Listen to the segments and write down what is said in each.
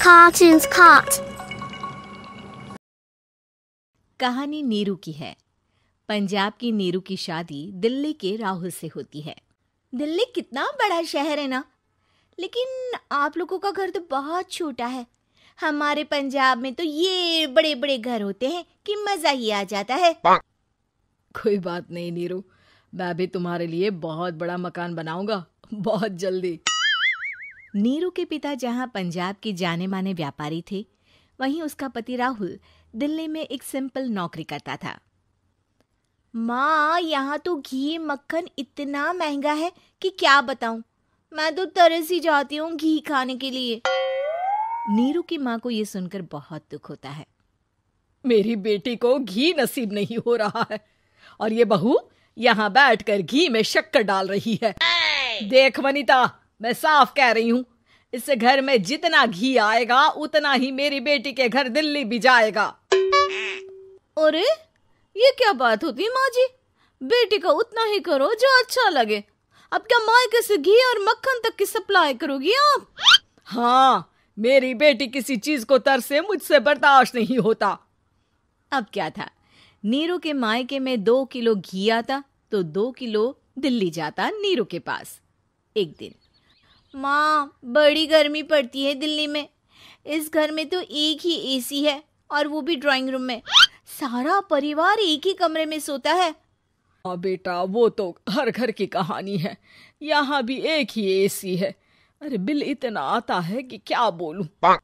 Cartoons Cut. कहानी नीरू की है। पंजाब की नीरू की शादी दिल्ली के राहुल से होती है। दिल्ली कितना बड़ा शहर है ना, लेकिन आप लोगों का घर तो बहुत छोटा है। हमारे पंजाब में तो ये बड़े बड़े घर होते हैं कि मजा ही आ जाता है। कोई बात नहीं नीरू, मैं भी तुम्हारे लिए बहुत बड़ा मकान बनाऊंगा, बहुत जल्दी। नीरू के पिता जहां पंजाब के जाने माने व्यापारी थे, वहीं उसका पति राहुल दिल्ली में एक सिंपल नौकरी करता था। माँ, यहाँ तो घी मक्खन इतना महंगा है कि क्या बताऊं। मैं तो तरस ही जाती हूँ घी खाने के लिए। नीरू की माँ को ये सुनकर बहुत दुख होता है। मेरी बेटी को घी नसीब नहीं हो रहा है और ये बहू यहाँ बैठकर घी में शक्कर डाल रही है। देख वनिता, मैं साफ कह रही हूँ, इस घर में जितना घी आएगा उतना ही मेरी बेटी के घर दिल्ली भी जाएगा। अरे ये क्या बात होती है माँ जी? बेटी का उतना ही करो जो अच्छा लगे। अब क्या मायके से घी और मक्खन तक की सप्लाई करोगी आप? हाँ, मेरी बेटी किसी चीज को तरसे मुझसे बर्दाश्त नहीं होता। अब क्या था, नीरू के मायके में 2 किलो घी आता तो 2 किलो दिल्ली जाता नीरू के पास। एक दिन, माँ बड़ी गर्मी पड़ती है दिल्ली में। इस घर में तो एक ही एसी है और वो भी ड्राइंग रूम में। सारा परिवार एक ही कमरे में सोता है। हाँ बेटा, वो तो हर घर की कहानी है। यहाँ भी एक ही एसी है। अरे बिल इतना आता है कि क्या बोलूं।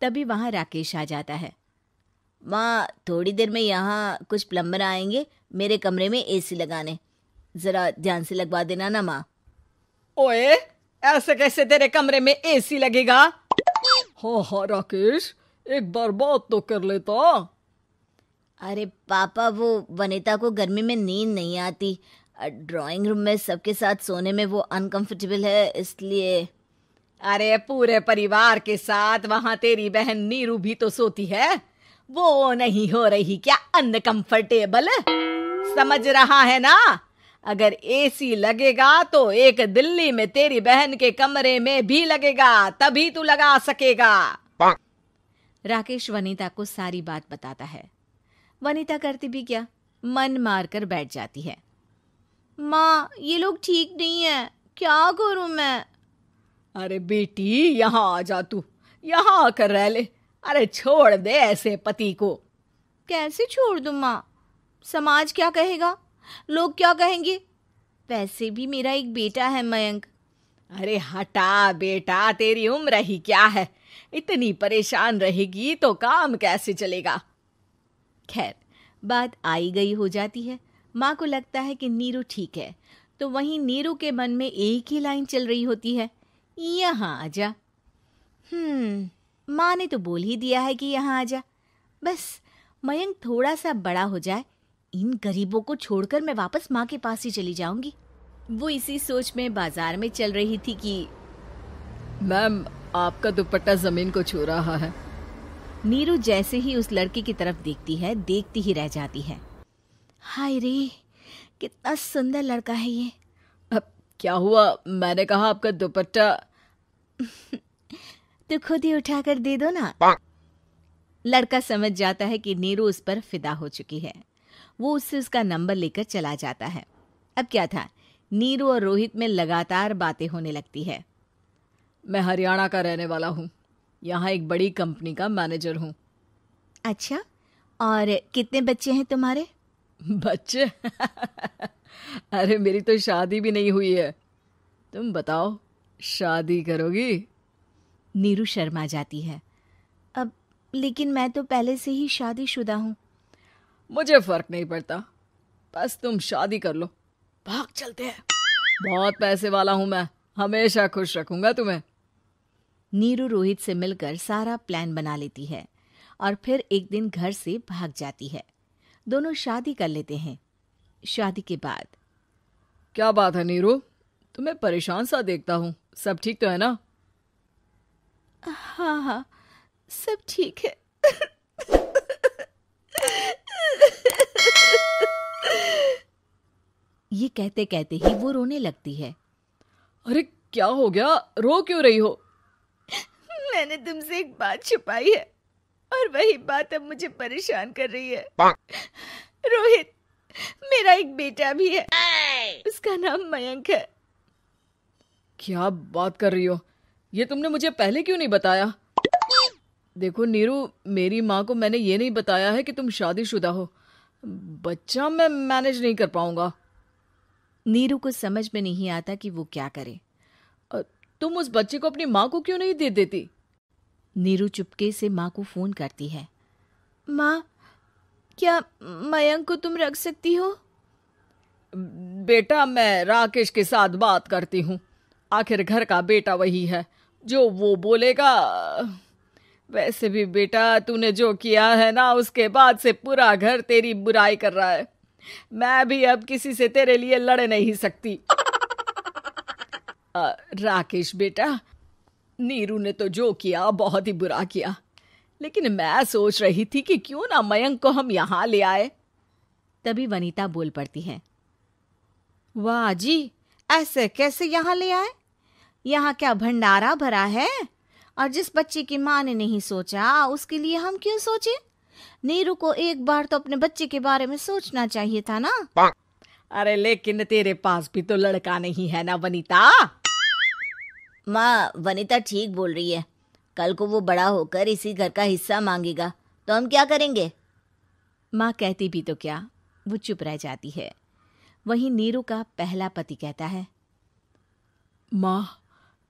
तभी वहां राकेश आ जाता है। माँ, थोड़ी देर में यहाँ कुछ प्लम्बर आएंगे मेरे कमरे में एसी लगाने। जरा ध्यान से लगवा देना ना माँ। ओए, ऐसे कैसे तेरे कमरे में एसी लगेगा? हाँ राकेश, एक बार बात तो कर लेता। अरे पापा, वो वनिता को गर्मी में नींद नहीं आती। ड्राइंग रूम में सबके साथ सोने में वो अनकंफर्टेबल है, इसलिए। अरे पूरे परिवार के साथ वहां तेरी बहन नीरू भी तो सोती है। वो नहीं हो रही क्या अनकंफर्टेबल? समझ रहा है ना? अगर एसी लगेगा तो एक दिल्ली में तेरी बहन के कमरे में भी लगेगा, तभी तू लगा सकेगा। राकेश वनिता को सारी बात बताता है। वनिता करती भी क्या, मन मार कर बैठ जाती है। माँ, ये लोग ठीक नहीं है, क्या करूं मैं? अरे बेटी, यहाँ आ जा, तू यहाँ आकर रह ले। अरे छोड़ दे ऐसे पति को। कैसे छोड़ दूं माँ? समाज क्या कहेगा, लोग क्या कहेंगे? वैसे भी मेरा एक बेटा है मयंक। अरे हटा बेटा, तेरी उम्र ही क्या है, इतनी परेशान रहेगी तो काम कैसे चलेगा। खैर, बात आई गई हो जाती है। माँ को लगता है कि नीरू ठीक है, तो वहीं नीरू के मन में एक ही लाइन चल रही होती है, यहाँ आजा। माँ ने तो बोल ही दिया है कि यहाँ आजा। बस मयंक थोड़ा सा बड़ा हो जाए, इन गरीबों को छोड़कर मैं वापस माँ के पास ही चली जाऊंगी। वो इसी सोच में बाजार में चल रही थी कि मैम, आपका दुपट्टा जमीन को छू रहा है। नीरू जैसे ही उस लड़की की तरफ देखती है, देखती ही रह जाती है। हाय रे, कितना सुंदर लड़का है ये। अब क्या हुआ? मैंने कहा आपका दुपट्टा। तो खुद ही उठाकर दे दो ना। लड़का समझ जाता है कि नीरू उस पर फिदा हो चुकी है। वो उससे उसका नंबर लेकर चला जाता है। अब क्या था, नीरू और रोहित में लगातार बातें होने लगती है। मैं हरियाणा का रहने वाला हूँ, यहाँ एक बड़ी कंपनी का मैनेजर हूँ। अच्छा, और कितने बच्चे हैं तुम्हारे? बच्चे? अरे मेरी तो शादी भी नहीं हुई है। तुम बताओ, शादी करोगी? नीरू शर्मा जाती है। अब लेकिन मैं तो पहले से ही शादीशुदा हूँ। मुझे फर्क नहीं पड़ता, बस तुम शादी कर लो, भाग चलते हैं। बहुत पैसे वाला हूं मैं, हमेशा खुश रखूंगा तुम्हें। नीरू रोहित से मिलकर सारा प्लान बना लेती है और फिर एक दिन घर से भाग जाती है। दोनों शादी कर लेते हैं। शादी के बाद, क्या बात है नीरू, तुम्हें परेशान सा देखता हूँ, सब ठीक तो है ना? हाँ, सब ठीक है। ये कहते कहते ही वो रोने लगती है। अरे क्या हो गया, रो क्यों रही हो? मैंने तुमसे एक बात छुपाई है और वही बात अब मुझे परेशान कर रही है। रोहित, मेरा एक बेटा भी है, उसका नाम मयंक है। क्या बात कर रही हो? ये तुमने मुझे पहले क्यों नहीं बताया? देखो नीरू, मेरी माँ को मैंने ये नहीं बताया है कि तुम शादीशुदा हो। बच्चा मैं मैनेज नहीं कर पाऊंगा। नीरू को समझ में नहीं आता कि वो क्या करे। तुम उस बच्चे को अपनी माँ को क्यों नहीं दे देती? नीरू चुपके से माँ को फोन करती है। माँ, क्या मयंक को तुम रख सकती हो? बेटा, मैं राकेश के साथ बात करती हूँ। आखिर घर का बेटा वही है, जो वो बोलेगा। वैसे भी बेटा, तूने जो किया है ना, उसके बाद से पूरा घर तेरी बुराई कर रहा है। मैं भी अब किसी से तेरे लिए लड़ नहीं सकती। राकेश बेटा, नीरू ने तो जो किया बहुत ही बुरा किया, लेकिन मैं सोच रही थी कि क्यों ना मयंक को हम यहाँ ले आए। तभी वनीता बोल पड़ती है। वाह जी, ऐसे कैसे यहाँ ले आए? यहाँ क्या भंडारा भरा है? और जिस बच्चे की माँ ने नहीं सोचा, उसके लिए हम क्यों सोचे? नीरू को एक बार तो अपने बच्चे के बारे में सोचना चाहिए था ना। अरे लेकिन तेरे पास भी तो लड़का नहीं है ना वनीता। माँ, वनीता ठीक बोल रही है। कल को वो बड़ा होकर इसी घर का हिस्सा मांगेगा तो हम क्या करेंगे? माँ कहती भी तो क्या, वो चुप रह जाती है। वहीं नीरू का पहला पति कहता है। माँ,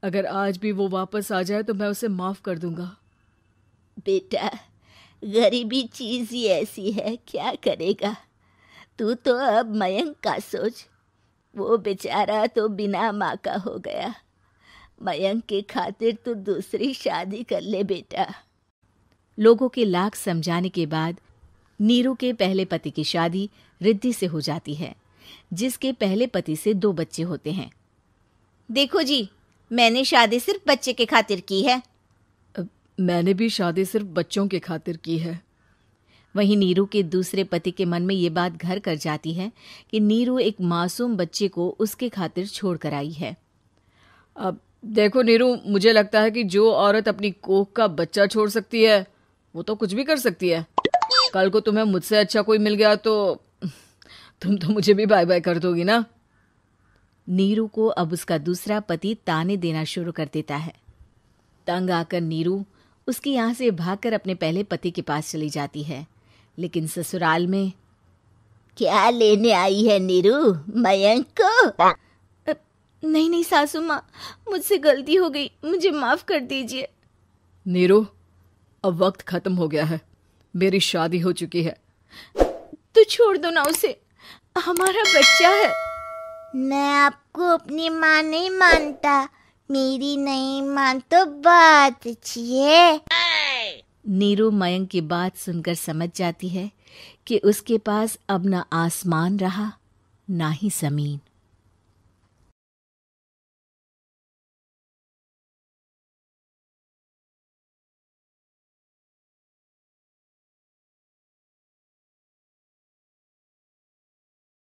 अगर आज भी वो वापस आ जाए तो मैं उसे माफ कर दूंगा। बेटा, गरीबी चीज ही ऐसी है, क्या करेगा। तू तो अब मयंक का सोच। वो बेचारा तो बिना माँ का हो गया। मयंक के खातिर तू दूसरी शादी कर ले बेटा। लोगों के लाख समझाने के बाद नीरू के पहले पति की शादी रिद्धि से हो जाती है, जिसके पहले पति से 2 बच्चे होते हैं। देखो जी, मैंने शादी सिर्फ बच्चे के खातिर की है। मैंने भी शादी सिर्फ बच्चों के खातिर की है। वहीं नीरू के दूसरे पति के मन में ये बात घर कर जाती है कि नीरू एक मासूम बच्चे को उसके खातिर छोड़ कर आई है। अब देखो नीरू, मुझे लगता है कि जो औरत अपनी कोख का बच्चा छोड़ सकती है, वो तो कुछ भी कर सकती है। कल को तुम्हें मुझसे अच्छा कोई मिल गया तो तुम तो मुझे भी बाय बाय कर दोगी ना। नीरू को अब उसका दूसरा पति ताने देना शुरू कर देता है। तंग आकर नीरू उसके यहाँ से भागकर अपने पहले पति के पास चली जाती है, लेकिन ससुराल में क्या लेने आई है नीरू, मयंक को? नहीं नहीं सासू माँ, मुझसे गलती हो गई, मुझे माफ कर दीजिए। नीरू, अब वक्त खत्म हो गया है, मेरी शादी हो चुकी है। तो छोड़ दो ना उसे, हमारा बच्चा है। मैं आपको अपनी माँ नहीं मानता। मेरी नहीं मान तो बात अच्छी है। नीरू मयंक की बात सुनकर समझ जाती है कि उसके पास अब ना आसमान रहा ना ही जमीन।